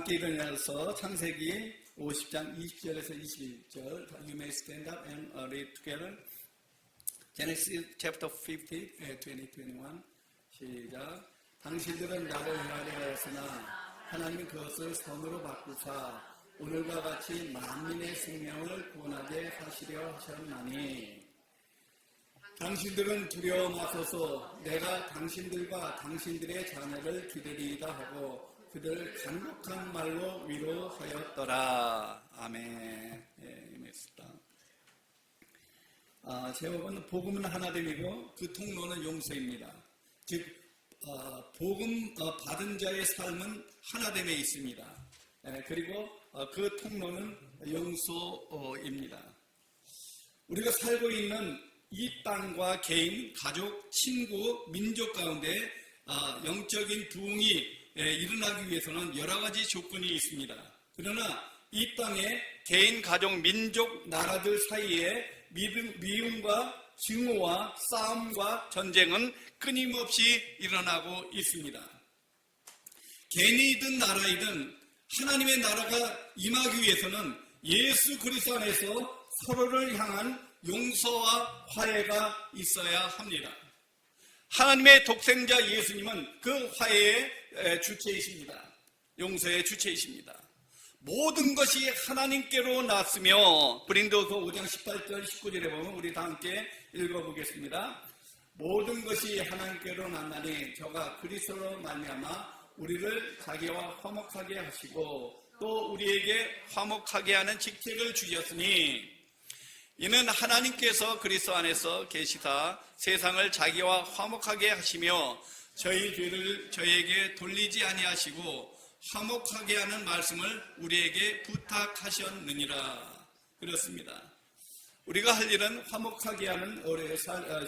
함께 일어나서 창세기 50장 20절에서 21절 You may stand up and read together. Genesis chapter 50, 20, 21 시작. 당신들은 나를 행하려 했으나 하나님은 그것을 선으로 바꾸사 오늘과 같이 만민의 생명을 구원하게 하시려 하셨나니 당신들은 두려워 마소서. 내가 당신들과 당신들의 자녀를 기다리다 하고 그들 간곡한 말로 위로하였더라. 아멘. 임했습니다. 제목은 복음은 하나됨이고 그 통로는 용서입니다. 즉 복음 받은 자의 삶은 하나됨에 있습니다. 그리고 그 통로는 용서입니다. 우리가 살고 있는 이 땅과 개인, 가족, 친구, 민족 가운데 영적인 부흥이 일어나기 위해서는 여러 가지 조건이 있습니다. 그러나 이 땅에 개인, 가족, 민족, 나라들 사이에 미움과 증오와 싸움과 전쟁은 끊임없이 일어나고 있습니다. 개인이든 나라이든 하나님의 나라가 임하기 위해서는 예수 그리스도 안에서 서로를 향한 용서와 화해가 있어야 합니다. 하나님의 독생자 예수님은 그 화해의 주체이십니다. 용서의 주체이십니다. 모든 것이 하나님께로 났으며 브린도서 5장 18절 19절에 보면 우리 다 함께 읽어보겠습니다. 모든 것이 하나님께로 났나니 저가 그리스도로 말미암아 우리를 자기와 화목하게 하시고 또 우리에게 화목하게 하는 직책을 주셨으니 이는 하나님께서 그리스도 안에서 계시사 세상을 자기와 화목하게 하시며 저희 죄를 저희에게 돌리지 아니하시고 화목하게 하는 말씀을 우리에게 부탁하셨느니라. 그렇습니다. 우리가 할 일은 화목하게 하는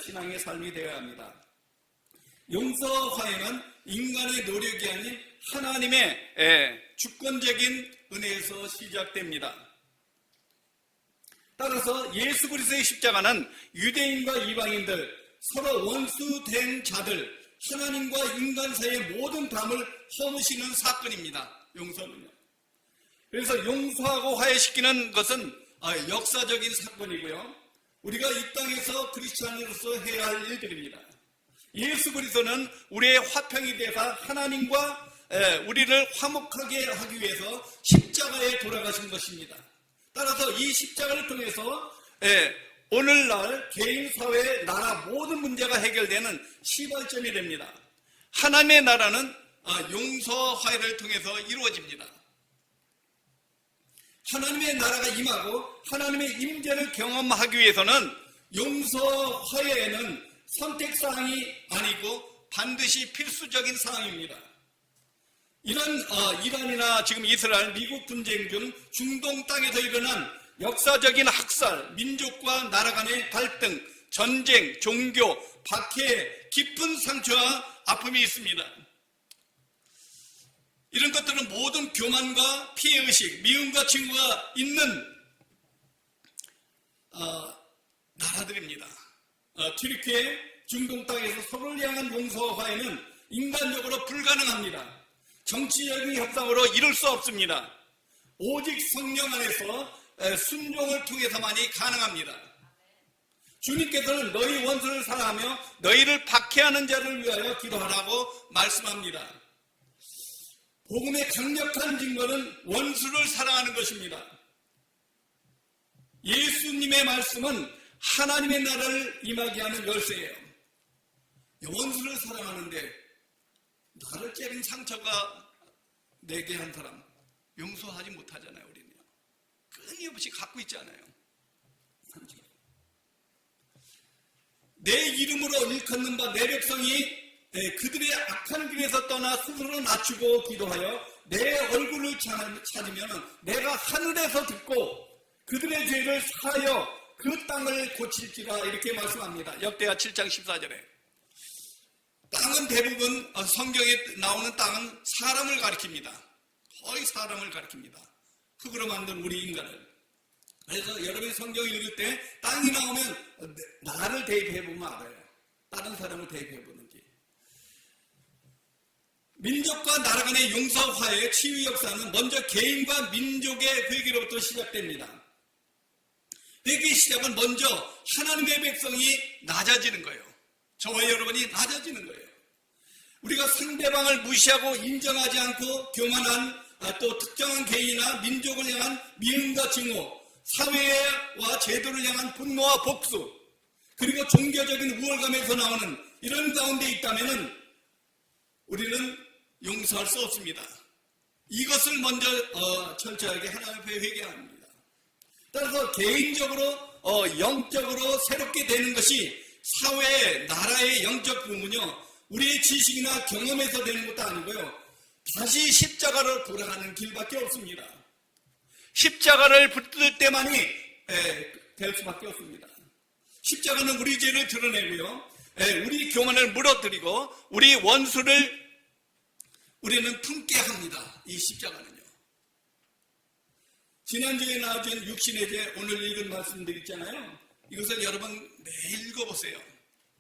신앙의 삶이 되어야 합니다. 용서와 화해는 인간의 노력이 아닌 하나님의 주권적인 은혜에서 시작됩니다. 따라서 예수 그리스도의 십자가는 유대인과 이방인들, 서로 원수된 자들, 하나님과 인간 사이의 모든 담을 허무시는 사건입니다. 용서는요. 그래서 용서하고 화해시키는 것은 역사적인 사건이고요. 우리가 이 땅에서 크리스찬으로서 해야 할 일들입니다. 예수 그리스도는 우리의 화평이 되사 하나님과 우리를 화목하게 하기 위해서 십자가에 돌아가신 것입니다. 따라서 이 십자가를 통해서 오늘날 개인, 사회, 나라 모든 문제가 해결되는 시발점이 됩니다. 하나님의 나라는 용서, 화해를 통해서 이루어집니다. 하나님의 나라가 임하고 하나님의 임재를 경험하기 위해서는 용서, 화해에는 선택사항이 아니고 반드시 필수적인 사항입니다. 이란이나 지금 이스라엘, 미국 분쟁 등 중동 땅에서 일어난 역사적인 학살, 민족과 나라 간의 갈등, 전쟁, 종교, 박해, 깊은 상처와 아픔이 있습니다. 이런 것들은 모든 교만과 피해의식, 미움과 증오가 있는 나라들입니다. 튀르키예, 중동 땅에서 서로를 향한 용서와 화해는 인간적으로 불가능합니다. 정치적인 협상으로 이룰 수 없습니다. 오직 성령 안에서 순종을 통해서만이 가능합니다. 주님께서는 너희 원수를 사랑하며 너희를 박해하는 자를 위하여 기도하라고 말씀합니다. 복음의 강력한 증거는 원수를 사랑하는 것입니다. 예수님의 말씀은 하나님의 나라를 임하게 하는 열쇠예요. 원수를 사랑하는데 나를 째린 상처가 내게 한 사람 용서하지 못하잖아요. 우리는요. 끊임없이 갖고 있지 않아요. 상처. 내 이름으로 일컫는 바 내 백성이 그들의 악한 길에서 떠나 스스로 낮추고 기도하여 내 얼굴을 찾으면 내가 하늘에서 듣고 그들의 죄를 사하여 그 땅을 고칠지라 이렇게 말씀합니다. 역대하 7장 14절에. 땅은 대부분 성경에 나오는 땅은 사람을 가리킵니다. 거의 사람을 가리킵니다. 흙으로 만든 우리 인간을. 그래서 여러분이 성경 읽을 때 땅이 나오면 나를 대입해보면 알아요. 다른 사람을 대입해보는지. 민족과 나라 간의 용서, 화해, 치유 역사는 먼저 개인과 민족의 회개로부터 시작됩니다. 회개의 시작은 먼저 하나님의 백성이 낮아지는 거예요. 저와 여러분이 낮아지는 거예요. 우리가 상대방을 무시하고 인정하지 않고 교만한 또 특정한 개인이나 민족을 향한 미움과 증오, 사회와 제도를 향한 분노와 복수, 그리고 종교적인 우월감에서 나오는 이런 가운데 있다면 우리는 용서할 수 없습니다. 이것을 먼저 철저하게 하나님 앞에 회개합니다. 따라서 개인적으로 영적으로 새롭게 되는 것이 사회의 나라의 영적 부분은요, 우리의 지식이나 경험에서 되는 것도 아니고요, 다시 십자가로 돌아가는 길밖에 없습니다. 십자가를 붙들 때만이 될 수밖에 없습니다. 십자가는 우리 죄를 드러내고요, 우리 교만을 무너뜨리고 우리 원수를 우리는 품게 합니다. 이 십자가는요. 지난주에 나와준 육신의 죄, 오늘 읽은 말씀들 있잖아요. 이것을 여러분 매일 읽어보세요.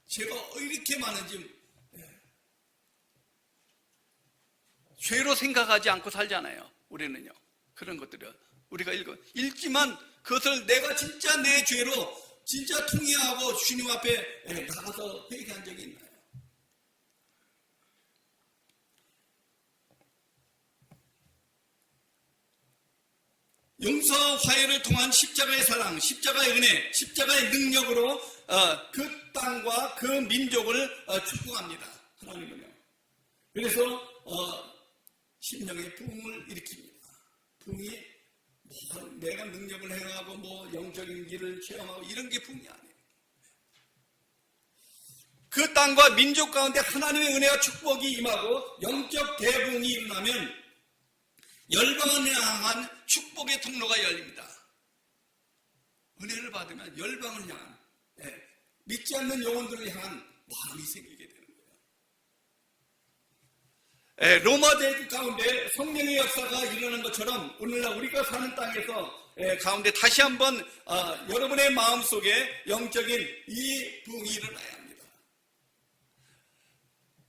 죄가 이렇게 많은지. 죄로 생각하지 않고 살잖아요. 우리는요. 그런 것들을 우리가 읽지만 그것을 내가 진짜 내 죄로 진짜 통회하고 주님 앞에 나가서 회개한 적이 있나요? 용서 화해를 통한 십자가의 사랑, 십자가의 은혜, 십자가의 능력으로 그 땅과 그 민족을 축복합니다. 하나님은요. 그래서 심령의 부흥을 일으킵니다. 부흥이 내가 능력을 행하고 영적인 길을 체험하고 이런 게 부흥이 아니에요. 그 땅과 민족 가운데 하나님의 은혜와 축복이 임하고 영적 대부흥이 일어나면 열방을 향한 축복의 통로가 열립니다. 은혜를 받으면 열방을 향한, 믿지 않는 영혼들을 향한 마음이 생기게 되는 거예요. 로마제 가운데 성령의 역사가 일어난 것처럼 오늘날 우리가 사는 땅에서 가운데 다시 한번 여러분의 마음속에 영적인 이 부흥이 일어나야 합니다.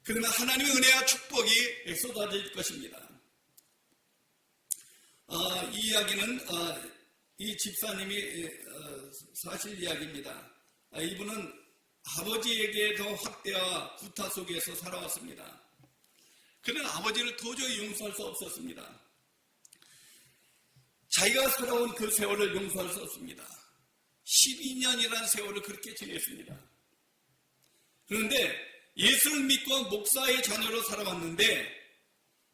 그러나 하나님의 은혜와 축복이 쏟아질 것입니다. 이 이야기는 이 집사님이 사실 이야기입니다. 이분은 아버지에게도 학대와 구타 속에서 살아왔습니다. 그는 아버지를 도저히 용서할 수 없었습니다. 자기가 살아온 그 세월을 용서할 수 없습니다. 12년이라는 세월을 그렇게 지냈습니다. 그런데 예수를 믿고 목사의 자녀로 살아왔는데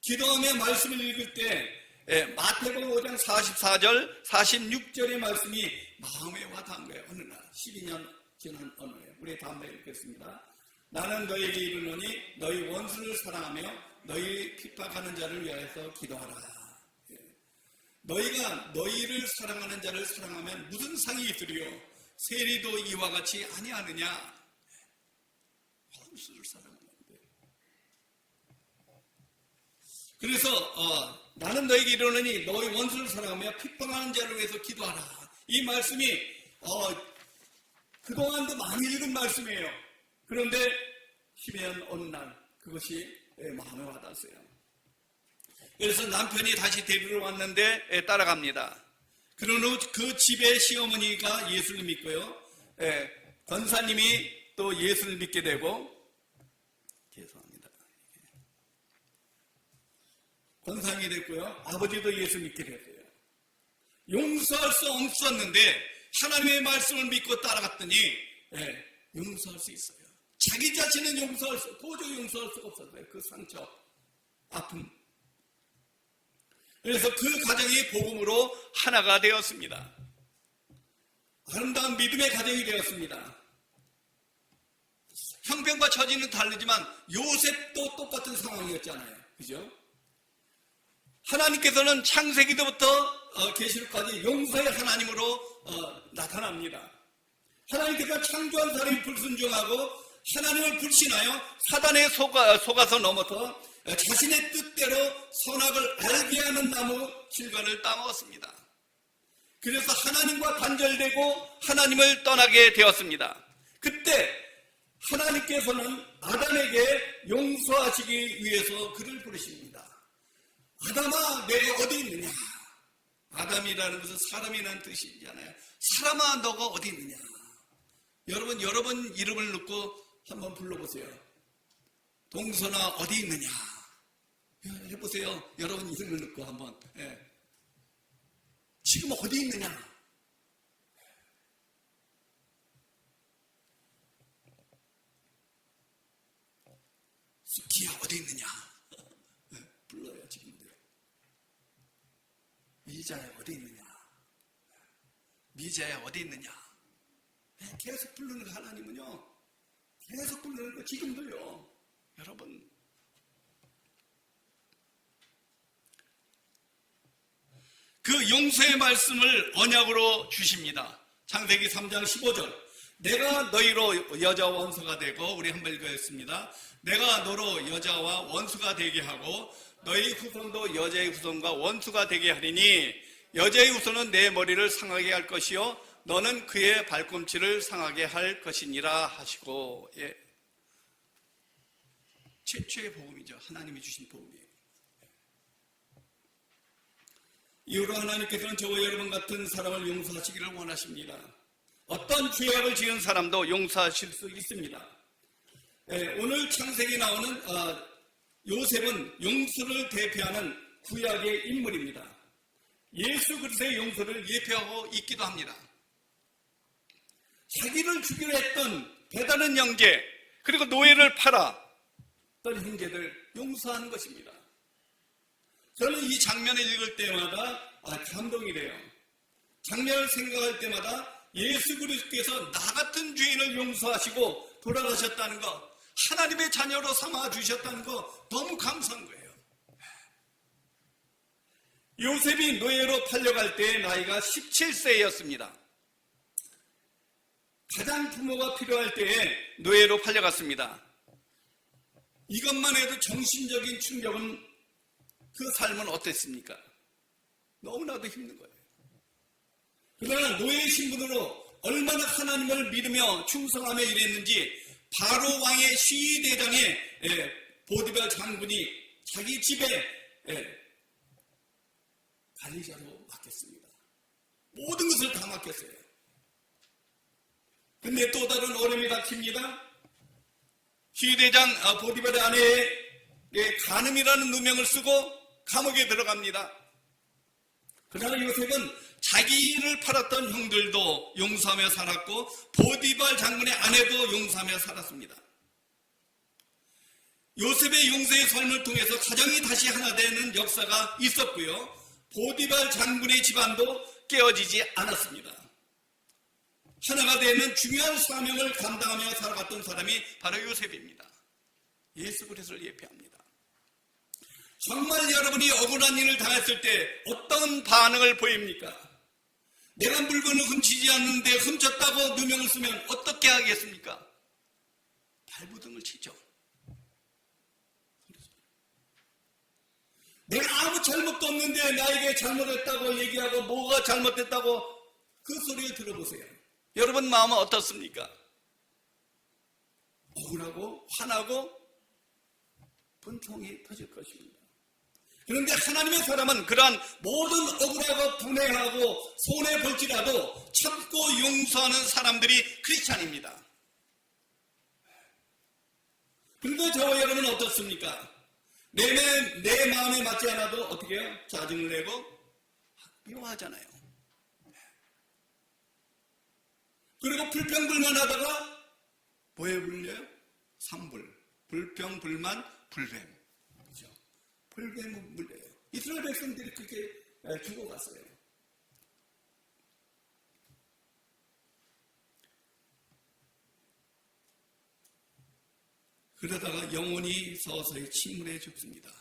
기도하며 말씀을 읽을 때 마태복음 5장 44절, 46절의 말씀이 마음에 와닿은 거예요. 어느 날 12년 지난 어느 날 우리 다음에 읽겠습니다. 나는 너에게 이르노니 너희 원수를 사랑하며 너희 핍박하는 자를 위하여서 기도하라. 너희가 너희를 사랑하는 자를 사랑하면 무슨 상이 있으리요? 세리도 이와 같이 아니하느냐? 원수를 사랑하는데. 그래서 나는 너에게 이르노니 너희 원수를 사랑하며 핍박하는 자를 위해서 기도하라. 이 말씀이 그동안도 많이 읽은 말씀이에요. 그런데 12년 어느 날 그것이 마음에 와닿았어요. 그래서 남편이 다시 데리러 왔는데 따라갑니다. 그런 후 그 집의 시어머니가 예수를 믿고요. 권사님이 또 예수를 믿게 되고, 죄송합니다. 권사님이 됐고요. 아버지도 예수 믿게 됐어요. 용서할 수 없었는데 하나님의 말씀을 믿고 따라갔더니 용서할 수 있어요. 자기 자신은 도저히 용서할 수가 없었어요. 그 상처, 아픔. 그래서 그 가정이 복음으로 하나가 되었습니다. 아름다운 믿음의 가정이 되었습니다. 형편과 처지는 다르지만 요셉도 똑같은 상황이었잖아요. 그죠? 하나님께서는 창세기 때부터 계시록까지 용서의 하나님으로 나타납니다. 하나님께서 창조한 사람이 불순종하고 하나님을 불신하여 사단에 속아서 넘어서 자신의 뜻대로 선악을 알게 하는 나무 실과를 따먹었습니다. 그래서 하나님과 단절되고 하나님을 떠나게 되었습니다. 그때 하나님께서는 아담에게 용서하시기 위해서 그를 부르십니다. 아담아, 내가 어디 있느냐? 아담이라는 것은 사람이라는 뜻이잖아요. 사람아, 너가 어디 있느냐? 여러분 이름을 넣고 한번 불러보세요. 동선아, 어디 있느냐? 해보세요. 여러분 이름을 넣고 한번. 지금 어디 있느냐? 수키야, 어디 있느냐? 불러요, 지금도. 미자야, 어디 있느냐? 미자야, 어디 있느냐? 계속 부르는 거, 하나님은요. 계속 부르는 거, 지금도요. 여러분. 그 용서의 말씀을 언약으로 주십니다. 창세기 3장 15절. 내가 너희로 여자와 원수가 되고, 우리 한번 읽어였습니다. 내가 너로 여자와 원수가 되게 하고 너희 후손도 여자의 후손과 원수가 되게 하리니 여자의 후손은 내 머리를 상하게 할 것이요 너는 그의 발꿈치를 상하게 할 것이니라 하시고. 최초의 복음이죠. 하나님이 주신 복음이에요. 이후로 하나님께서는 저와 여러분 같은 사람을 용서하시기를 원하십니다. 어떤 죄악을 지은 사람도 용서하실 수 있습니다. 오늘 창세기에 나오는 요셉은 용서를 대표하는 구약의 인물입니다. 예수 그리스도의 용서를 예표하고 있기도 합니다. 자기를 죽이려 했던 배다른 형제, 그리고 노예를 팔았던 형제들 용서하는 것입니다. 저는 이 장면을 읽을 때마다 감동이 돼요. 장면을 생각할 때마다 예수 그리스도께서 나 같은 죄인을 용서하시고 돌아가셨다는 것, 하나님의 자녀로 삼아 주셨다는 거 너무 감사한 거예요. 요셉이 노예로 팔려갈 때의 나이가 17세였습니다. 가장 부모가 필요할 때에 노예로 팔려갔습니다. 이것만 해도 정신적인 충격은, 그 삶은 어땠습니까? 너무나도 힘든 거예요. 그러나 노예 신분으로 얼마나 하나님을 믿으며 충성하며 일했는지 바로 왕의 시위대장에 보디발 장군이 자기 집에 관리자로 맡겼습니다. 모든 것을 다 맡겼어요. 근데 또 다른 어려움이 닥칩니다. 시위대장 보디발의 아내의 간음이라는 누명을 쓰고 감옥에 들어갑니다. 그러나 요셉은 자기를 팔았던 형들도 용서하며 살았고 보디발 장군의 아내도 용서하며 살았습니다. 요셉의 용서의 삶을 통해서 가정이 다시 하나 되는 역사가 있었고요. 보디발 장군의 집안도 깨어지지 않았습니다. 하나가 되는 중요한 사명을 감당하며 살아갔던 사람이 바로 요셉입니다. 예수 그리스도를 예표합니다. 정말 여러분이 억울한 일을 당했을 때 어떤 반응을 보입니까? 내가 물건을 훔치지 않는데 훔쳤다고 누명을 쓰면 어떻게 하겠습니까? 발부등을 치죠. 내가 아무 잘못도 없는데 나에게 잘못했다고 얘기하고 뭐가 잘못됐다고 그 소리를 들어보세요. 여러분 마음은 어떻습니까? 억울하고 화나고 분통이 터질 것입니다. 그런데 하나님의 사람은 그러한 모든 억울하고 분해하고 손해 볼지라도 참고 용서하는 사람들이 크리스찬입니다. 그런데 저와 여러분은 어떻습니까? 내 마음에 맞지 않아도 어떻게 해요? 짜증을 내고 미워하잖아요. 그리고 불평불만하다가 뭐에 불려요? 삼불, 불평불만, 불뱀. 그렇죠? 불뱀은 물려요. 이스라엘 백성들이 그렇게 죽어갔어요. 그러다가 영혼이 서서히 침울해 죽습니다.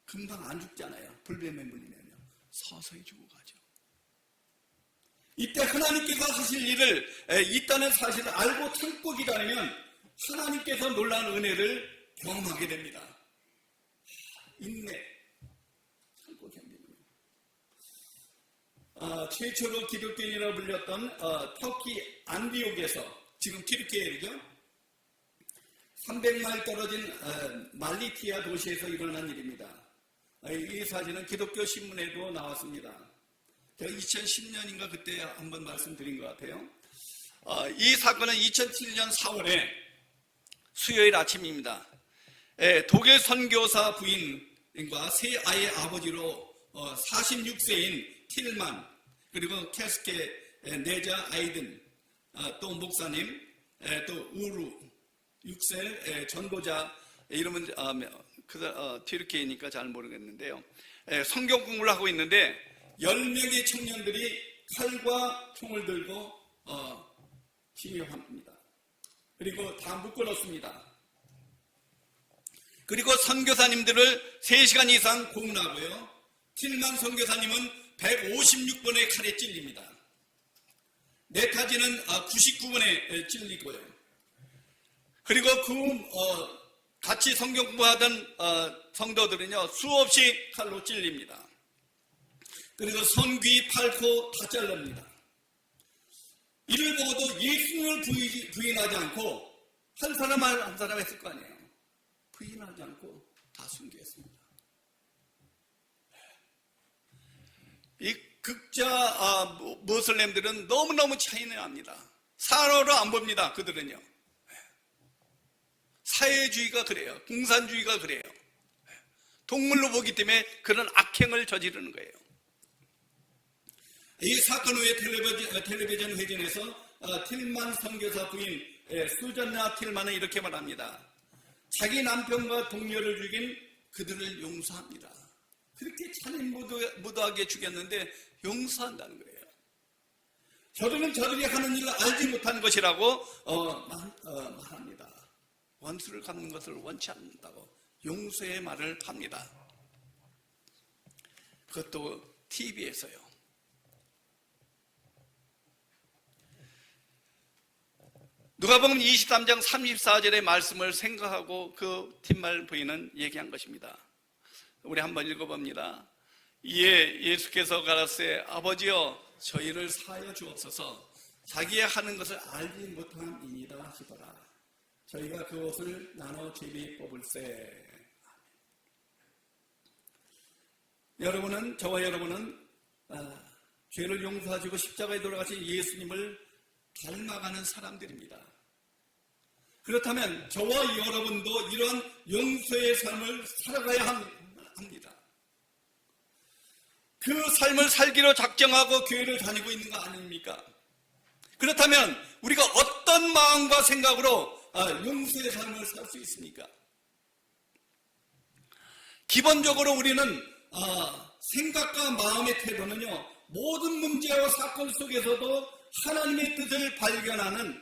금방 안 죽잖아요. 불뱀에 물리면요. 서서히 죽어가죠. 이때 하나님께서 하실 일을 있다는 사실을 알고 참고 기다리면 하나님께서 놀라운 은혜를 경험하게 됩니다. 인내, 참고 견디는. 최초로 기독교인이라고 불렸던 터키 안디옥에서, 지금 튀르키예죠, 300마일 떨어진 말리티아 도시에서 일어난 일입니다. 이 사진은 기독교 신문에도 나왔습니다. 제가 2010년인가 그때 한번 말씀드린 것 같아요. 이 사건은 2007년 4월에 수요일 아침입니다. 독일 선교사 부인과 세 아이의 아버지로 46세인 틸만, 그리고 캐스케 네자 아이든, 또 목사님, 또 우루 6세 전도자, 이름은 튀르키예니까 잘 모르겠는데요. 성경 공부를 하고 있는데 10명의 청년들이 칼과 총을 들고 침입합니다. 그리고 다 묶어놓습니다. 그리고 선교사님들을 3시간 이상 고문하고요. 틸만 선교사님은 156번의 칼에 찔립니다. 네타지는 99번에 찔리고요. 그리고 같이 성경 공부하던 성도들은요, 수없이 칼로 찔립니다. 그리고 손, 귀, 팔, 코 다 잘릅니다. 이를 보고도 예수님을 부인하지 않고 한 사람 한 사람 했을 거 아니에요. 부인하지 않고 다 순교했습니다. 이 극자 무슬림들은 너무너무 차이는 납니다. 사로로 안 봅니다. 그들은요. 사회주의가 그래요. 공산주의가 그래요. 동물로 보기 때문에 그런 악행을 저지르는 거예요. 이 사건 후에 텔레비전 회전에서 틸만 선교사 부인 수잔나 틸만은 이렇게 말합니다. 자기 남편과 동료를 죽인 그들을 용서합니다. 그렇게 잔인무도하게 죽였는데 용서한다는 거예요. 저들은 저들이 하는 일을 알지 못한 것이라고 말합니다. 원수를 갚는 것을 원치 않는다고 용서의 말을 합니다. 그것도 TV에서요. 누가복음 23장 34절의 말씀을 생각하고 그 틴말 부인은 얘기한 것입니다. 우리 한번 읽어봅니다. 이에 예수께서 가라사대 아버지여 저희를 사하여 주옵소서. 자기의 하는 것을 알지 못함이니이다 하시더라. 저희가 그 옷을 나눠 제비 뽑을세. 여러분은, 저와 여러분은 죄를 용서하시고 십자가에 돌아가신 예수님을 닮아가는 사람들입니다. 그렇다면 저와 여러분도 이런 용서의 삶을 살아가야 합니다. 그 삶을 살기로 작정하고 교회를 다니고 있는 거 아닙니까? 그렇다면 우리가 어떤 마음과 생각으로 용서의 삶을 살 수 있습니까? 기본적으로 우리는 생각과 마음의 태도는요, 모든 문제와 사건 속에서도 하나님의 뜻을 발견하는,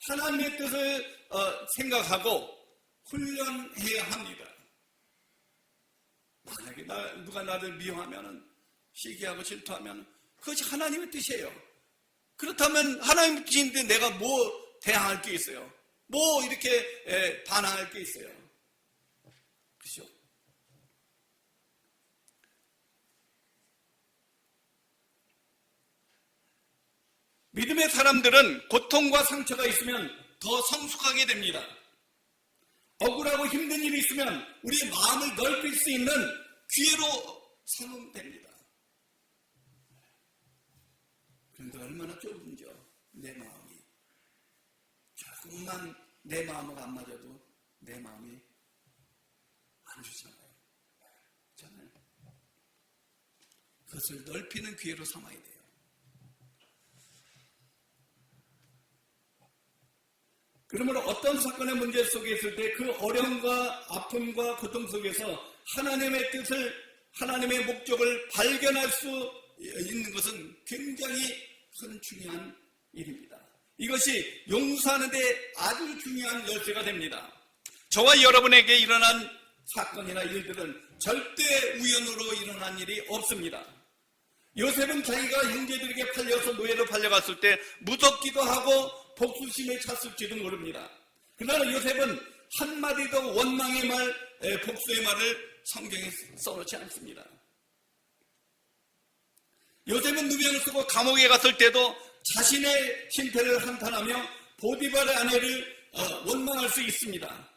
하나님의 뜻을 생각하고 훈련해야 합니다. 만약에 누가 나를 미워하면, 시기하고 질투하면 그것이 하나님의 뜻이에요. 그렇다면 하나님의 뜻인데 내가 뭐 대항할 게 있어요? 뭐 이렇게 반항할 게 있어요? 그렇죠? 믿음의 사람들은 고통과 상처가 있으면 더 성숙하게 됩니다. 억울하고 힘든 일이 있으면 우리의 마음을 넓힐 수 있는 기회로 삼으면 됩니다. 그런데 얼마나 좁은지요, 내 마음이. 조금만 내 마음을 안 맞아도 내 마음이 안 주잖아요. 저는 그것을 넓히는 기회로 삼아야 돼요. 그러므로 어떤 사건의 문제 속에 있을 때 그 어려움과 아픔과 고통 속에서 하나님의 뜻을, 하나님의 목적을 발견할 수 있는 것은 굉장히 큰 중요한 일입니다. 이것이 용서하는 데 아주 중요한 열쇠가 됩니다. 저와 여러분에게 일어난 사건이나 일들은 절대 우연으로 일어난 일이 없습니다. 요셉은 자기가 형제들에게 팔려서 노예로 팔려갔을 때 무섭기도 하고 복수심에 찼을지도 모릅니다. 그러나 요셉은 한마디도 원망의 말, 복수의 말을 성경에 써놓지 않습니다. 요셉은 누명을 쓰고 감옥에 갔을 때도 자신의 실패를 한탄하며 보디발의 아내를 원망할 수 있습니다.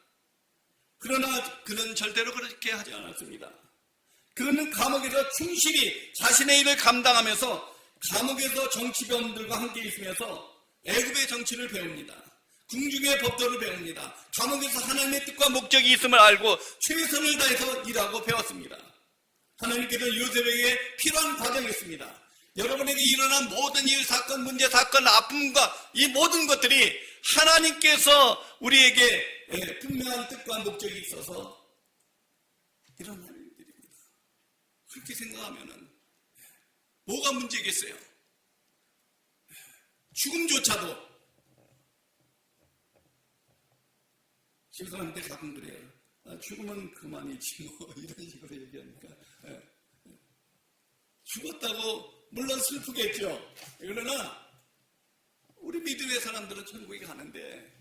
그러나 그는 절대로 그렇게 하지 않았습니다. 그는 감옥에서 충실히 자신의 일을 감당하면서 감옥에서 정치범들과 함께 있으면서 애굽의 정치를 배웁니다. 궁중의 법도를 배웁니다. 감옥에서 하나님의 뜻과 목적이 있음을 알고 최선을 다해서 일하고 배웠습니다. 하나님께서는 요셉에게 필요한 과정이었습니다. 여러분에게 일어난 모든 일, 사건, 문제, 사건, 아픔과 이 모든 것들이 하나님께서 우리에게 분명한 뜻과 목적이 있어서 일어나는 일들입니다. 그렇게 생각하면은 뭐가 문제겠어요? 죽음조차도 실사한테 가끔 그래요. 죽으면 그만이지 뭐 이런 식으로 얘기하니까 죽었다고 물론 슬프겠죠. 그러나 우리 믿음의 사람들은 천국에 가는데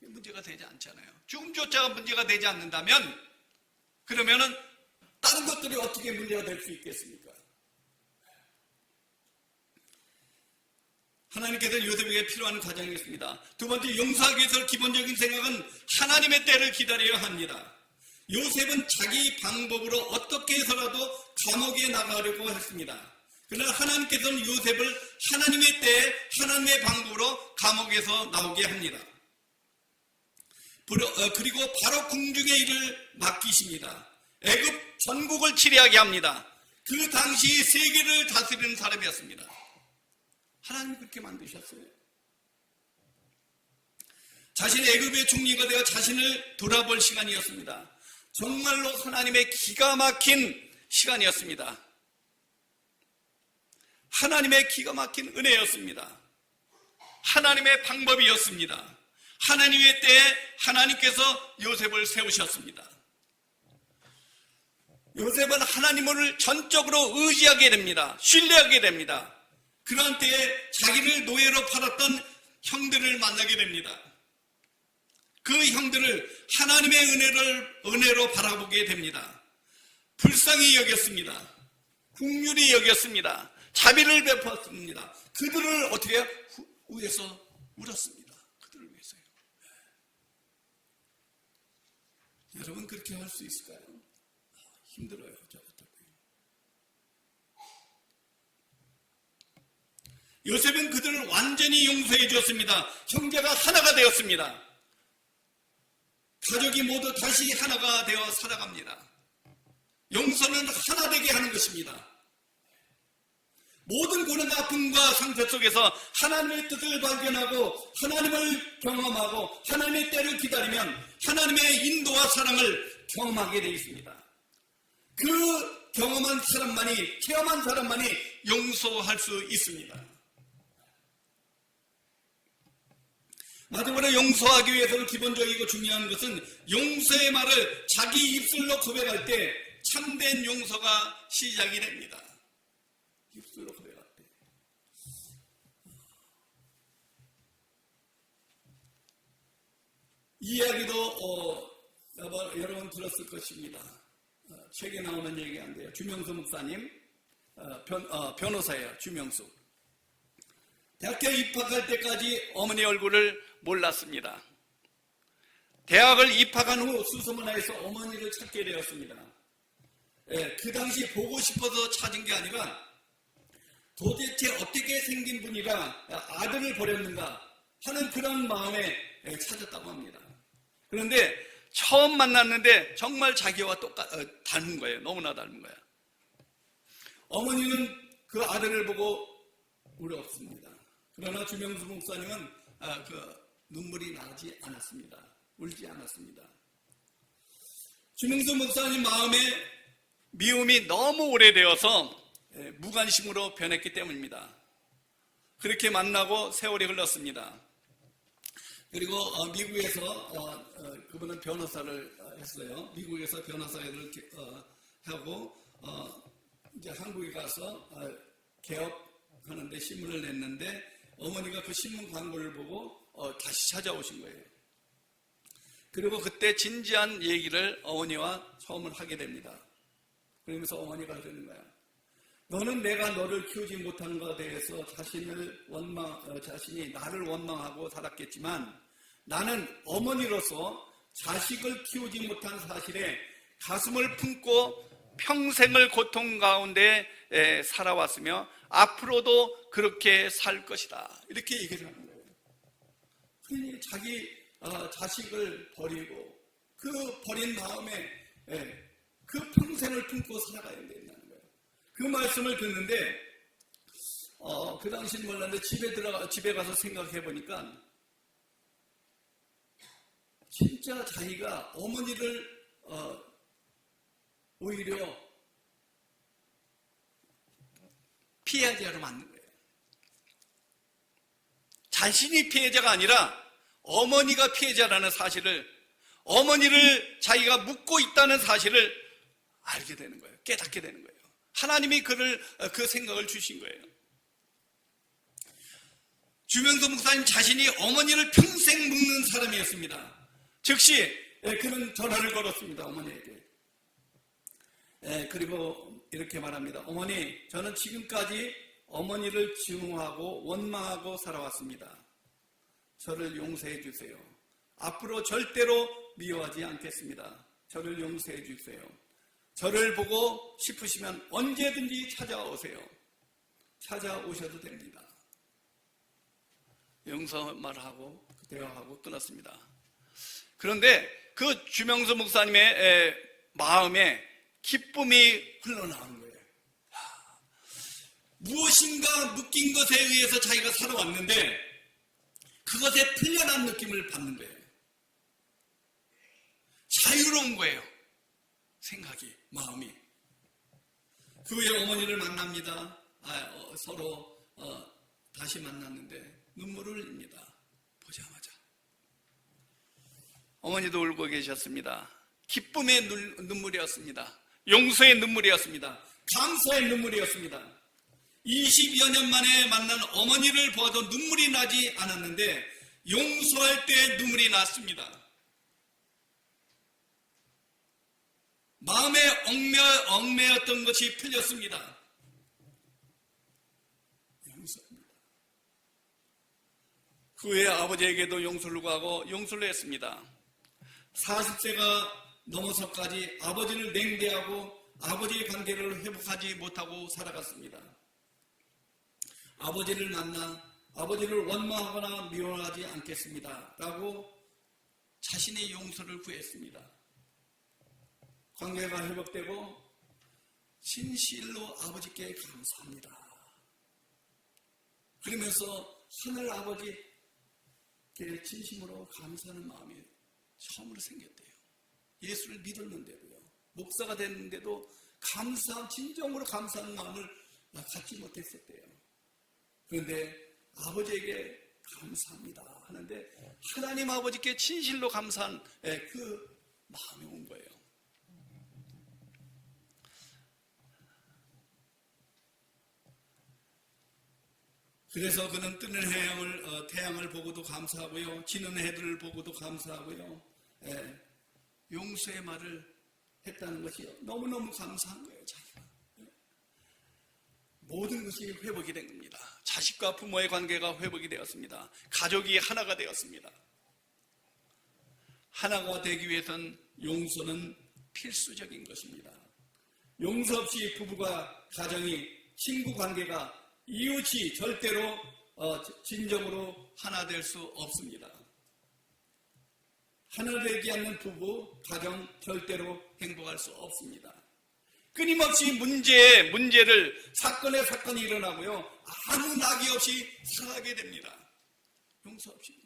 문제가 되지 않잖아요. 죽음조차가 문제가 되지 않는다면 그러면은 다른 것들이 어떻게 문제가 될 수 있겠습니까? 하나님께서 요셉에게 필요한 과정이었습니다. 두 번째, 용서하기 위해서 기본적인 생각은 하나님의 때를 기다려야 합니다. 요셉은 자기 방법으로 어떻게 해서라도 감옥에 나가려고 했습니다. 그러나 하나님께서는 요셉을 하나님의 때에 하나님의 방법으로 감옥에서 나오게 합니다. 그리고 바로 궁중의 일을 맡기십니다. 애굽 전국을 치리하게 합니다. 그 당시 세계를 다스리는 사람이었습니다. 하나님이 그렇게 만드셨어요. 자신이 애굽의 총리가 되어 자신을 돌아볼 시간이었습니다. 정말로 하나님의 기가 막힌 시간이었습니다. 하나님의 기가 막힌 은혜였습니다. 하나님의 방법이었습니다. 하나님의 때에 하나님께서 요셉을 세우셨습니다. 요셉은 하나님을 전적으로 의지하게 됩니다. 신뢰하게 됩니다. 그런 때에 자기를 노예로 팔았던 형들을 만나게 됩니다. 그 형들을 하나님의 은혜로 바라보게 됩니다. 불쌍히 여겼습니다. 긍휼히 여겼습니다. 자비를 베풀었습니다. 그들을 어떻게 해요? 위해서 울었습니다. 그들을 위해서요. 여러분 그렇게 할 수 있을까요? 힘들어요. 요셉은 그들을 완전히 용서해 주었습니다. 형제가 하나가 되었습니다. 가족이 모두 다시 하나가 되어 살아갑니다. 용서는 하나 되게 하는 것입니다. 모든 고난 아픔과 상처 속에서 하나님의 뜻을 발견하고 하나님을 경험하고 하나님의 때를 기다리면 하나님의 인도와 사랑을 경험하게 되어 있습니다. 그 경험한 사람만이, 체험한 사람만이 용서할 수 있습니다. 마지막으로 용서하기 위해서는 기본적이고 중요한 것은 용서의 말을 자기 입술로 고백할 때 참된 용서가 시작이 됩니다. 입술로 고백할 때. 이 이야기도 여러분 들었을 것입니다. 책에 나오는 얘기인데요. 주명수 목사님, 변호사예요. 주명수. 대학교에 입학할 때까지 어머니 얼굴을 몰랐습니다. 대학을 입학한 후 수소문화에서 어머니를 찾게 되었습니다. 그 당시 보고 싶어서 찾은 게 아니라 도대체 어떻게 생긴 분이라 아들을 버렸는가 하는 그런 마음에 찾았다고 합니다. 그런데 처음 만났는데 정말 자기와 닮은 거예요. 너무나 닮은 거예요. 어머니는 그 아들을 보고 울었습니다. 그러나 주명수 목사님은 눈물이 나지 않았습니다. 울지 않았습니다. 주명수 목사님 마음에 미움이 너무 오래되어서 무관심으로 변했기 때문입니다. 그렇게 만나고 세월이 흘렀습니다. 그리고 미국에서 그분은 변호사를 했어요. 미국에서 변호사 일을 하고 이제 한국에 가서 개업하는데 신문을 냈는데 어머니가 그 신문 광고를 보고 다시 찾아오신 거예요. 그리고 그때 진지한 얘기를 어머니와 처음을 하게 됩니다. 그러면서 어머니가 그러는 거야. 너는 내가 너를 키우지 못한 것에 대해서 자신이 나를 원망하고 살았겠지만 나는 어머니로서 자식을 키우지 못한 사실에 가슴을 품고 평생을 고통 가운데 살아왔으며 앞으로도 그렇게 살 것이다. 이렇게 얘기를 하는 거예요. 그러니 자기 자식을 버리고 그 버린 마음에 그 평생을 품고 살아가야 된다는 거예요. 그 말씀을 듣는데 그 당시는 몰랐는데 집에 가서 생각해 보니까 진짜 자기가 어머니를 오히려 피해자로 만든 거예요. 자신이 피해자가 아니라 어머니가 피해자라는 사실을, 어머니를 자기가 묻고 있다는 사실을 알게 되는 거예요. 깨닫게 되는 거예요. 하나님이 그 생각을 주신 거예요. 주명도 목사님 자신이 어머니를 평생 묵는 사람이었습니다. 즉시 그는 전화를 걸었습니다. 어머니에게. 그리고 이렇게 말합니다. 어머니, 저는 지금까지 어머니를 증오하고 원망하고 살아왔습니다. 저를 용서해 주세요. 앞으로 절대로 미워하지 않겠습니다. 저를 용서해 주세요. 저를 보고 싶으시면 언제든지 찾아오세요. 찾아오셔도 됩니다. 용서 말하고 대화하고 끊었습니다. 그런데 그 주명수 목사님의 마음에 기쁨이 흘러나오는 거예요. 무엇인가 묶인 것에 의해서 자기가 살아왔는데 그것에 풀려난 느낌을 받는 거예요. 자유로운 거예요. 생각이, 마음이. 그 후에 어머니를 만납니다. 서로 다시 만났는데 눈물을 흘립니다. 보자마자. 어머니도 울고 계셨습니다. 기쁨의 눈물이었습니다. 용서의 눈물이었습니다. 감사의 눈물이었습니다. 20여 년 만에 만난 어머니를 보아도 눈물이 나지 않았는데 용서할 때 눈물이 났습니다. 마음에 얽매였던 것이 풀렸습니다. 용서합니다. 그 후에 아버지에게도 용서를 구하고 용서를 했습니다. 40세가 넘어서까지 아버지를 냉대하고 아버지의 관계를 회복하지 못하고 살아갔습니다. 아버지를 만나 아버지를 원망하거나 미워하지 않겠습니다. 라고 자신의 용서를 구했습니다. 관계가 회복되고 진실로 아버지께 감사합니다. 그러면서 하늘 아버지께 진심으로 감사하는 마음이 처음으로 생겼대요. 예수를 믿었는데도요. 목사가 됐는데도 진정으로 감사하는 마음을 갖지 못했었대요. 그런데 아버지에게 감사합니다 하는데 하나님 아버지께 진실로 감사한 그 마음이 온 거예요. 그래서 그는 뜨는 태양을 보고도 감사하고요. 지는 해들을 보고도 감사하고요. 용서의 말을 했다는 것이 너무너무 감사한 거예요. 자기가. 모든 것이 회복이 된 겁니다. 자식과 부모의 관계가 회복이 되었습니다. 가족이 하나가 되었습니다. 하나가 되기 위해서는 용서는 필수적인 것입니다. 용서 없이 부부가, 가정이, 친구 관계가, 이웃이 절대로 진정으로 하나 될 수 없습니다. 하나 되지 않는 부부, 가정 절대로 행복할 수 없습니다. 끊임없이 문제를 사건이 일어나고요. 아무 낙이 없이 살아가게 됩니다. 용서 없이요.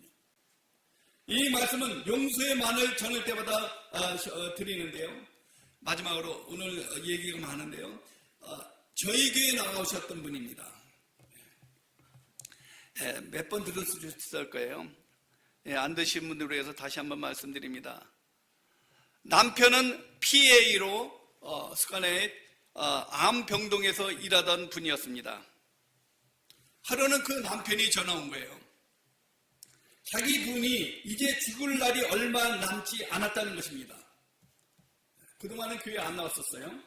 이 말씀은 용서의 만을 전할 때마다 드리는데요. 마지막으로 오늘 얘기가 많은데요. 저희 교회에 나오셨던 분입니다. 몇 번 들었을 거예요. 안 드신 분들을 위해서 다시 한번 말씀드립니다. 남편은 PA로 스카넷 암병동에서 일하던 분이었습니다. 하루는 그 남편이 전화 온 거예요. 자기 분이 이제 죽을 날이 얼마 남지 않았다는 것입니다. 그동안은 교회 안 나왔었어요.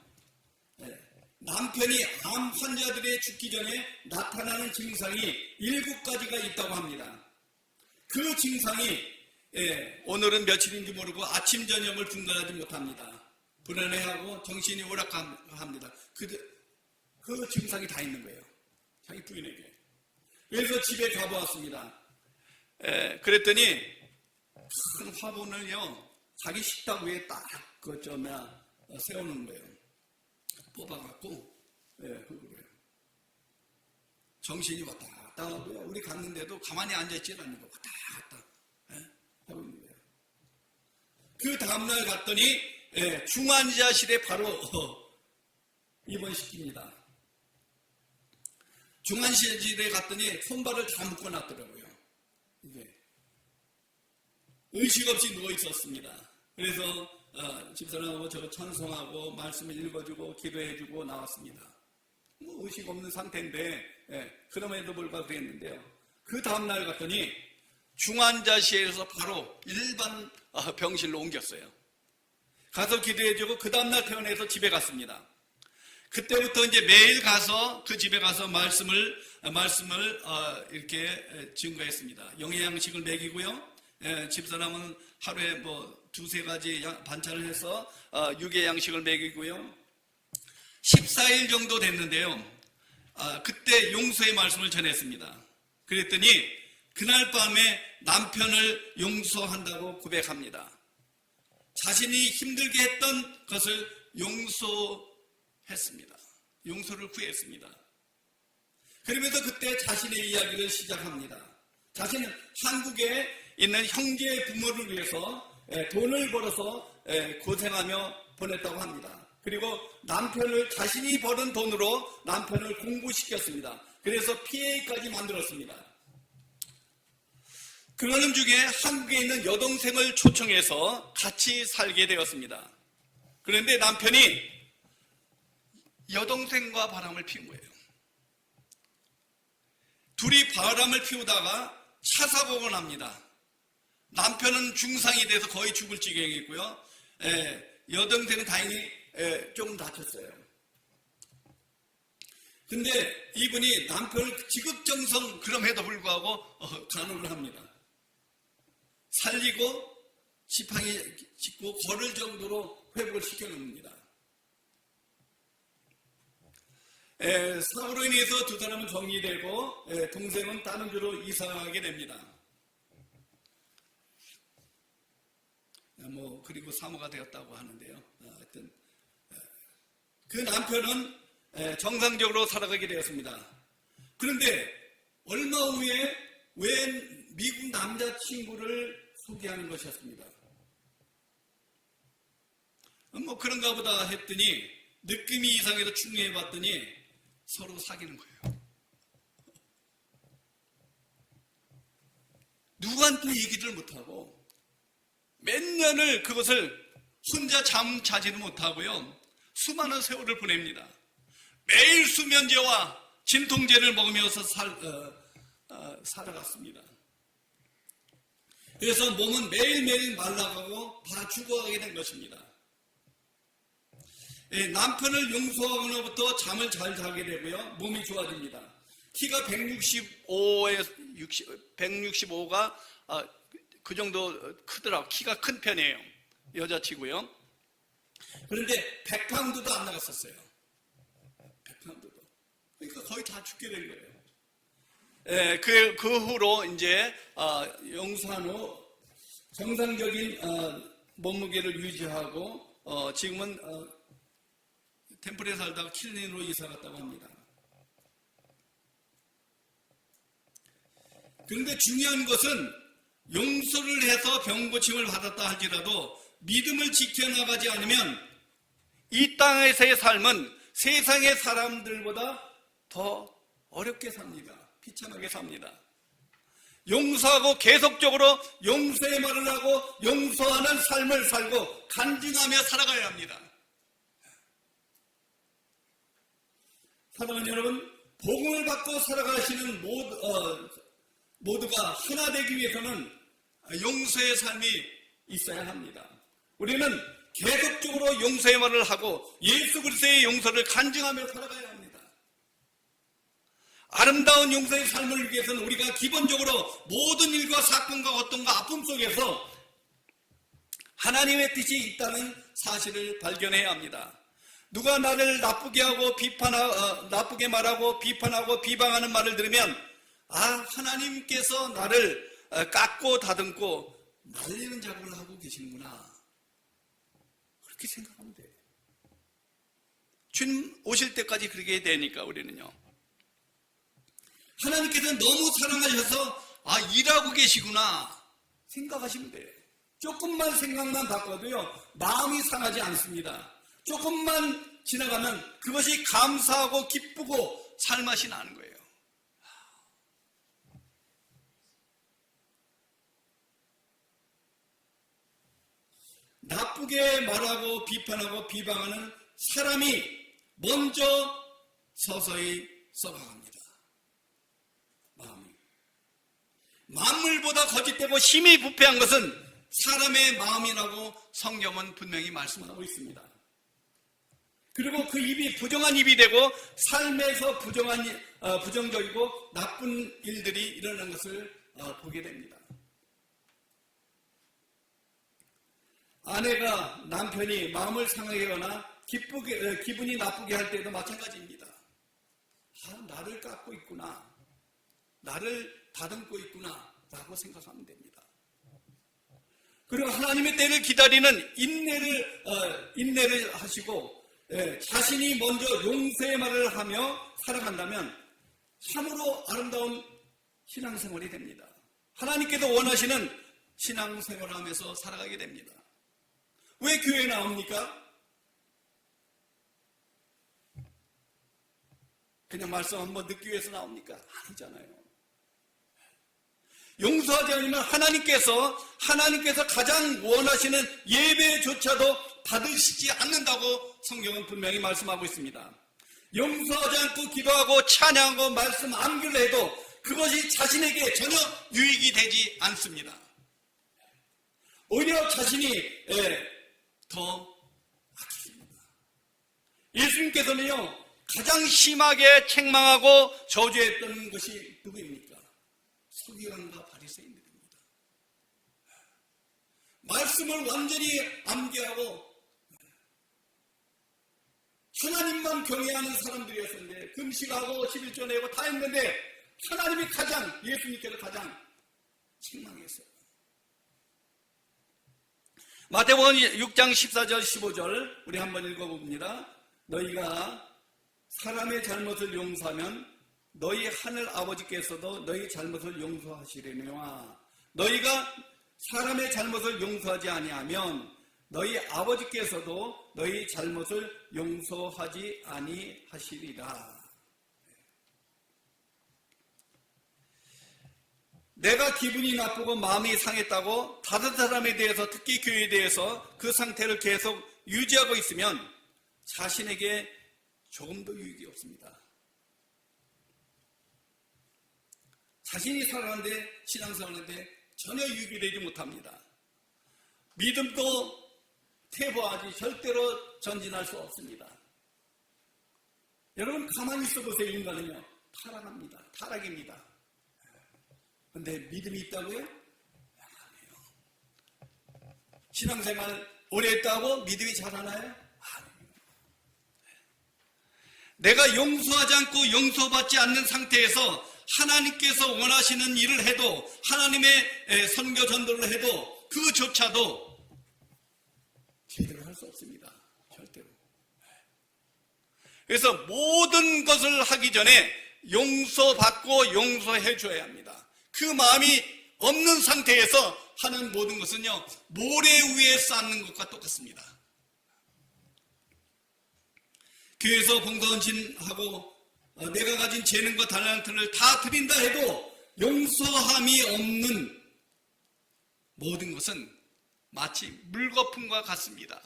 남편이 암 환자들의 죽기 전에 나타나는 증상이 7가지가 있다고 합니다. 그 증상이 오늘은 며칠인지 모르고 아침 저녁을 분간하지 못합니다. 불안해하고 정신이 오락합니다. 그 증상이 다 있는 거예요. 자기 부인에게. 그래서 집에 가보았습니다. 그랬더니 큰 화분을요 자기 식탁 위에 딱 세우는 거예요. 뽑아갖고 그거예요. 정신이 왔다 갔다 하고요. 우리 갔는데도 가만히 앉아있지 않는 거 왔다 갔다 하고 있는 거예요. 그 다음날 갔더니 중환자실에 바로 입원시킵니다. 중환자실에 갔더니 손발을 다 묶어놨더라고요. 이게 의식 없이 누워 있었습니다. 그래서 집사람하고 저 찬송하고 말씀을 읽어주고 기도해주고 나왔습니다. 뭐 의식 없는 상태인데 그럼에도 불구하고 그랬는데요. 그 다음날 갔더니 중환자실에서 바로 일반 병실로 옮겼어요. 가서 기도해주고 그 다음날 퇴원해서 집에 갔습니다. 그때부터 이제 매일 가서 그 집에 가서 말씀을 이렇게 증거했습니다. 영양식을 먹이고요. 집사람은 하루에 뭐 2-3가지 반찬을 해서 육의 양식을 먹이고요. 14일 정도 됐는데요. 그때 용서의 말씀을 전했습니다. 그랬더니 그날 밤에 남편을 용서한다고 고백합니다. 자신이 힘들게 했던 것을 용서했습니다. 용서를 구했습니다. 그러면서 그때 자신의 이야기를 시작합니다. 자신은 한국에 있는 형제 부모를 위해서 돈을 벌어서 고생하며 보냈다고 합니다. 그리고 자신이 버는 돈으로 남편을 공부시켰습니다. 그래서 PA까지 만들었습니다. 그러는 중에 한국에 있는 여동생을 초청해서 같이 살게 되었습니다. 그런데 남편이 여동생과 바람을 피운 거예요. 둘이 바람을 피우다가 차 사고가 납니다. 남편은 중상이 돼서 거의 죽을 지경이고요. 여동생은 다행히 조금 다쳤어요. 근데 이분이 남편을 지극정성 그럼에도 불구하고 간호를 합니다. 살리고 지팡이 짚고 걸을 정도로 회복을 시켜놓습니다. 사고로 인해서 두 사람은 정리되고 동생은 다른 주로 이사하게 됩니다. 그리고 사모가 되었다고 하는데요. 하여튼 그 남편은 정상적으로 살아가게 되었습니다. 그런데 얼마 후에 웬 미국 남자친구를 소개하는 것이었습니다. 그런가 보다 했더니 느낌이 이상해서 충분해 봤더니 서로 사귀는 거예요. 누구한테 얘기를 못하고 몇 년을 그것을 혼자 잠 자지도 못하고요. 수많은 세월을 보냅니다. 매일 수면제와 진통제를 먹으면서 살아갔습니다. 그래서 몸은 매일매일 말라가고 다 죽어가게 된 것입니다. 남편을 용서하고나부터 잠을 잘 자게 되고요. 몸이 좋아집니다. 키가 165가 그 정도 크더라고요. 키가 큰 편이에요. 여자치고요. 그런데 100파운드도 안 나갔었어요. 100파운드도. 그러니까 거의 다 죽게 된 거예요. 그 후로 이제 용서한 후 정상적인 몸무게를 유지하고 지금은 템플에 살다가 킬린으로 이사 갔다고 합니다. 그런데 중요한 것은 용서를 해서 병 고침을 받았다 할지라도 믿음을 지켜나가지 않으면 이 땅에서의 삶은 세상의 사람들보다 더 어렵게 삽니다. 비참하게 삽니다. 용서하고 계속적으로 용서의 말을 하고 용서하는 삶을 살고 간증하며 살아가야 합니다. 사랑하는 여러분, 복음을 받고 살아가시는 모두가 하나 되기 위해서는 용서의 삶이 있어야 합니다. 우리는 계속적으로 용서의 말을 하고 예수 그리스도의 용서를 간증하며 살아가야 합니다. 아름다운 용서의 삶을 위해서는 우리가 기본적으로 모든 일과 사건과 고통과 아픔 속에서 하나님의 뜻이 있다는 사실을 발견해야 합니다. 누가 나를 나쁘게 하고 나쁘게 말하고 비판하고 비방하는 말을 들으면 하나님께서 나를 깎고 다듬고 말리는 작업을 하고 계시는구나, 그렇게 생각하면 돼요. 주님 오실 때까지 그렇게 되니까 우리는요, 하나님께서 너무 사랑하셔서 일하고 계시구나 생각하시면 돼요. 조금만 생각만 바꿔도요, 마음이 상하지 않습니다. 조금만 지나가면 그것이 감사하고 기쁘고 살맛이 나는 거예요. 나쁘게 말하고 비판하고 비방하는 사람이 먼저 서서히 썩어갑니다. 만물보다 거짓되고 심히 부패한 것은 사람의 마음이라고 성경은 분명히 말씀하고 있습니다. 그리고 그 입이 부정한 입이 되고 삶에서 부정적이고 나쁜 일들이 일어나는 것을 보게 됩니다. 아내가 남편이 마음을 상하게 하거나 기분이 나쁘게 할 때도 마찬가지입니다. 나를 깎고 있구나, 나를 다듬고 있구나 라고 생각하면 됩니다. 그리고 하나님의 때를 기다리는 인내를 하시고 자신이 먼저 용서의 말을 하며 살아간다면 참으로 아름다운 신앙생활이 됩니다. 하나님께서 원하시는 신앙생활을 하면서 살아가게 됩니다. 왜 교회에 나옵니까? 그냥 말씀 한번 듣기 위해서 나옵니까? 아니잖아요. 용서하지 않으면 하나님께서 가장 원하시는 예배조차도 받으시지 않는다고 성경은 분명히 말씀하고 있습니다. 용서하지 않고 기도하고 찬양하고 말씀 암기를 해도 그것이 자신에게 전혀 유익이 되지 않습니다. 오히려 자신이 더 아프십니다. 예수님께서는요, 가장 심하게 책망하고 저주했던 것이 누구입니까? 서기관과 바리새인들입니다. 말씀을 완전히 암기하고 하나님만 경외하는 사람들이었는데 금식하고 11조 내고 다 했는데 예수님께서 가장 책망했어요. 마태복음 6장 14절 15절 우리 한번 읽어봅니다. 너희가 사람의 잘못을 용서하면 너희 하늘 아버지께서도 너희 잘못을 용서하시려니와 너희가 사람의 잘못을 용서하지 아니하면 너희 아버지께서도 너희 잘못을 용서하지 아니하시리라. 내가 기분이 나쁘고 마음이 상했다고 다른 사람에 대해서, 특히 교회에 대해서 그 상태를 계속 유지하고 있으면 자신에게 조금도 유익이 없습니다. 자신이 살아가는데, 신앙생활하는데 전혀 유익이 되지 못합니다. 믿음도 퇴보하지 절대로 전진할 수 없습니다. 여러분 가만히 있어 보세요. 인간은요, 타락입니다. 근데 믿음이 있다고요? 아니에요. 신앙생활 오래 했다고 믿음이 자라나요? 아니에요. 내가 용서하지 않고 용서받지 않는 상태에서 하나님께서 원하시는 일을 해도, 하나님의 선교 전도를 해도 그조차도 제대로 할 수 없습니다. 절대로. 그래서 모든 것을 하기 전에 용서받고 용서해 줘야 합니다. 그 마음이 없는 상태에서 하는 모든 것은요, 모래 위에 쌓는 것과 똑같습니다. 교회에서 봉사헌신하고 내가 가진 재능과 달란트를 다 드린다 해도 용서함이 없는 모든 것은 마치 물거품과 같습니다.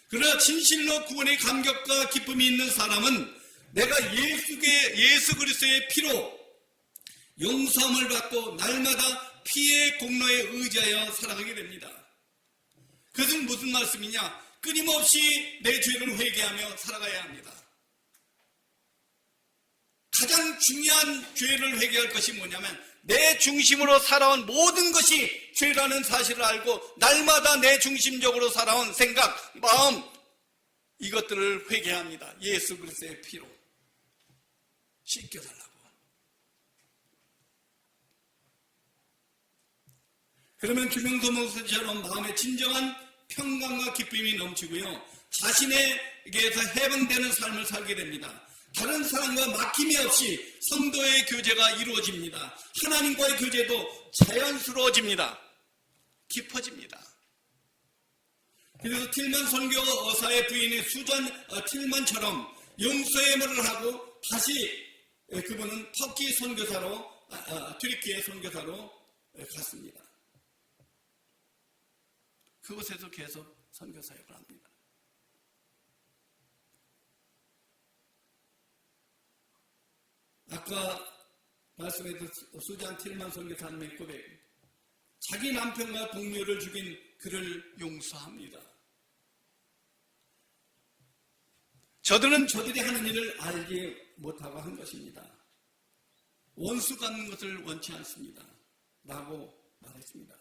그러나 진실로 구원의 감격과 기쁨이 있는 사람은 내가 예수 그리스도의 피로 용서함을 받고 날마다 피의 공로에 의지하여 살아가게 됩니다. 그것은 무슨 말씀이냐? 끊임없이 내 죄를 회개하며 살아가야 합니다. 가장 중요한 죄를 회개할 것이 뭐냐면 내 중심으로 살아온 모든 것이 죄라는 사실을 알고 날마다 내 중심적으로 살아온 생각, 마음, 이것들을 회개합니다. 예수 그리스도의 피로 씻겨달라고. 그러면 김영도 목사처럼 마음에 진정한 평강과 기쁨이 넘치고요, 자신에게서 해방되는 삶을 살게 됩니다. 다른 사람과 막힘이 없이 성도의 교제가 이루어집니다. 하나님과의 교제도 자연스러워집니다. 깊어집니다. 그래서 틸만 선교사의 부인의 수잔 틸만처럼 용서의 말을 하고 다시 그분은 터키 선교사로, 튀르키예 선교사로 갔습니다. 그곳에서 계속 선교사역을 합니다. 아까 말씀했던 수잔 틸만 선교사님의 고백, 자기 남편과 동료를 죽인 그를 용서합니다. 저들이 하는 일을 알지 못하고 한 것입니다. 원수 갚는 것을 원치 않습니다. 라고 말했습니다.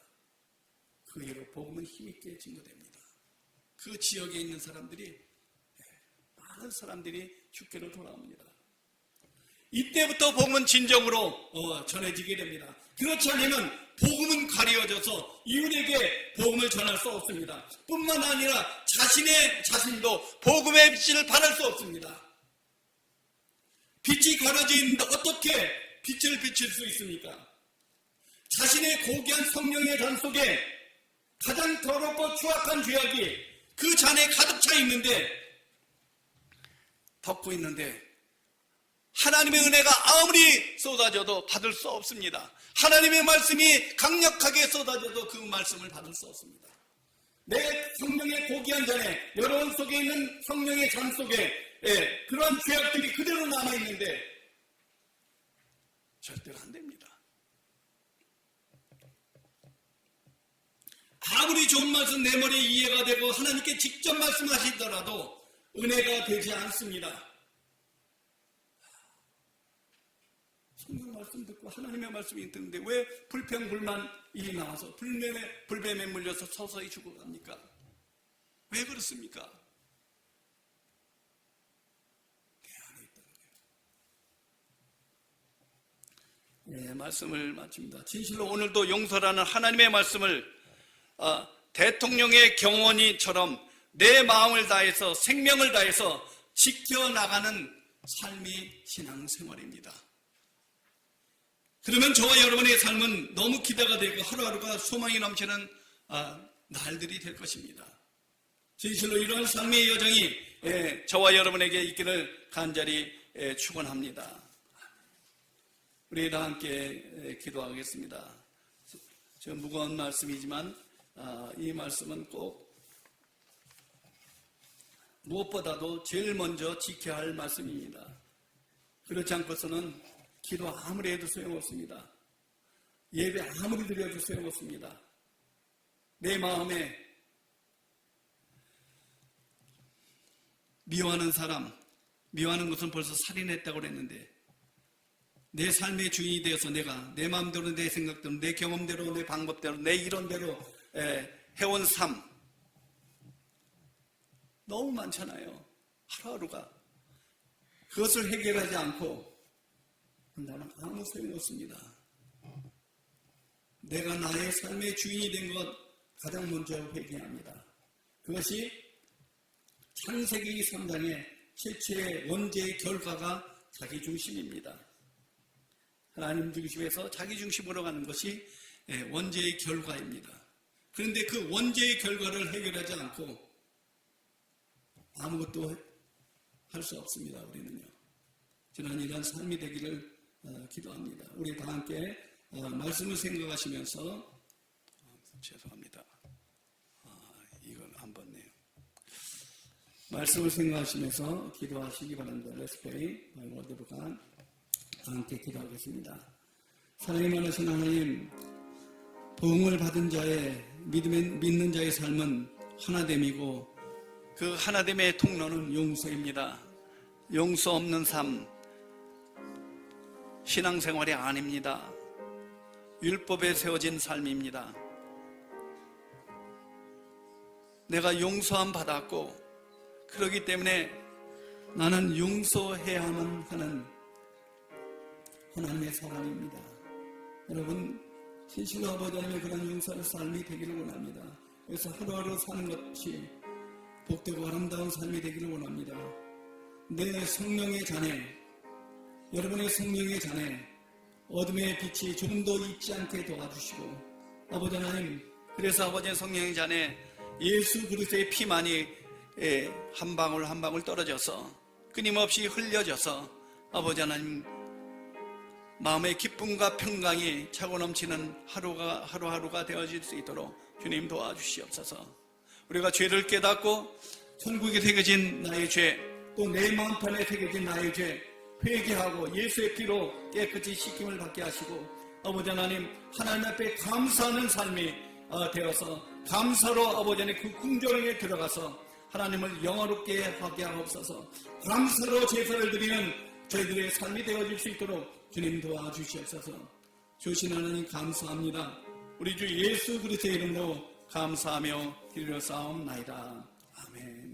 그 이후로 복음은 힘있게 증거됩니다. 그 지역에 있는 사람들이, 많은 사람들이 주께로 돌아옵니다. 이때부터 복음은 진정으로 전해지게 됩니다. 그렇지 않으면 복음은 가려져서 이웃에게 복음을 전할 수 없습니다. 뿐만 아니라 자신도 복음의 빛을 발할 수 없습니다. 빛이 가려져 있는데 어떻게 빛을 비칠 수 있습니까? 자신의 고귀한 성령의 잔 속에 가장 더럽고 추악한 죄악이 그 잔에 가득 차 있는데, 덮고 있는데 하나님의 은혜가 아무리 쏟아져도 받을 수 없습니다. 하나님의 말씀이 강력하게 쏟아져도 그 말씀을 받을 수 없습니다. 내 성령의 고귀한 잔에, 여러분 속에 있는 성령의 잔 속에 그런 죄악들이 그대로 남아있는데 절대로 안 됩니다. 아무리 좋은 말씀 내 머리에 이해가 되고 하나님께 직접 말씀하시더라도 은혜가 되지 않습니다. 성경 말씀 듣고 하나님의 말씀이 듣는데 왜 불평불만이 나와서 불뱀에 물려서 서서히 죽어갑니까? 왜 그렇습니까? 내 안에 있다는 거예요. 말씀을 마칩니다. 진실로 오늘도 용서라는 하나님의 말씀을 대통령의 경원이처럼 내 마음을 다해서 생명을 다해서 지켜나가는 삶이 신앙생활입니다. 그러면 저와 여러분의 삶은 너무 기대가 되고 하루하루가 소망이 넘치는 날들이 될 것입니다. 진실로 이러한 삶의 여정이 저와 여러분에게 있기를 간절히 축원합니다. 우리 다 함께 기도하겠습니다. 저 무거운 말씀이지만 이 말씀은 꼭 무엇보다도 제일 먼저 지켜야 할 말씀입니다. 그렇지 않고서는 기도 아무리 해도 소용없습니다. 예배 아무리 드려도 소용없습니다. 내 마음에 미워하는 사람, 미워하는 것은 벌써 살인했다고 그랬는데 내 삶의 주인이 되어서 내가 내 마음대로, 내 생각대로, 내 경험대로, 내 방법대로, 내 이론대로 해온 삶 너무 많잖아요. 하루하루가. 그것을 해결하지 않고 나는 아무 소용없습니다. 내가 나의 삶의 주인이 된 것 가장 먼저 회개합니다. 그것이 창세기 3장의 최초의 원죄의 결과가 자기중심입니다. 하나님 중심에서 자기중심으로 가는 것이 원죄의 결과입니다. 그런데 그 원죄의 결과를 해결하지 않고 아무것도 할 수 없습니다. 우리는요. 저는 이런 삶이 되기를 기도합니다. 우리 다 함께 말씀을 생각하시면서 죄송합니다. 이건 안 봤네요. 말씀을 생각하시면서 기도하시기 바랍니다. Let's pray. 바이블 부간 함께 기도하겠습니다. 사랑이 많으신 하나님, 부흥을 받은 자의 믿는 자의 삶은 하나됨이고 그 하나됨의 통로는 용서입니다. 용서 없는 삶, 신앙생활이 아닙니다. 율법에 세워진 삶입니다. 내가 용서함 받았고 그렇기 때문에 나는 용서해야만 하는 하나님의 사람입니다. 여러분, 진실로 아버지 하나님의 그런 용서의 삶이 되기를 원합니다. 그래서 하루하루 사는 것이 복되고 아름다운 삶이 되기를 원합니다. 내 성령의 자녀, 여러분의 성령의 자녀, 어둠의 빛이 조금 더 잊지 않게 도와주시고, 아버지 하나님, 그래서 아버지의 성령의 자녀 예수 그리스도의 피만이 한 방울 한 방울 떨어져서 끊임없이 흘려져서 아버지 하나님 마음의 기쁨과 평강이 차고 넘치는 하루하루가 되어질 수 있도록 주님 도와주시옵소서. 우리가 죄를 깨닫고 천국에 새겨진 나의 죄, 또 내 마음판에 새겨진 나의 죄 회개하고 예수의 피로 깨끗이 씻김을 받게 하시고, 아버지 하나님, 하나님 앞에 감사하는 삶이 되어서 감사로 아버지 하나님 그 궁정에 들어가서 하나님을 영화롭게 하게 하옵소서. 감사로 제사를 드리는 저희들의 삶이 되어질 수 있도록 주님 도와주시옵소서. 주신 하나님 감사합니다. 우리 주 예수 그리스도의 이름으로 감사하며 기도하옵나이다. 아멘.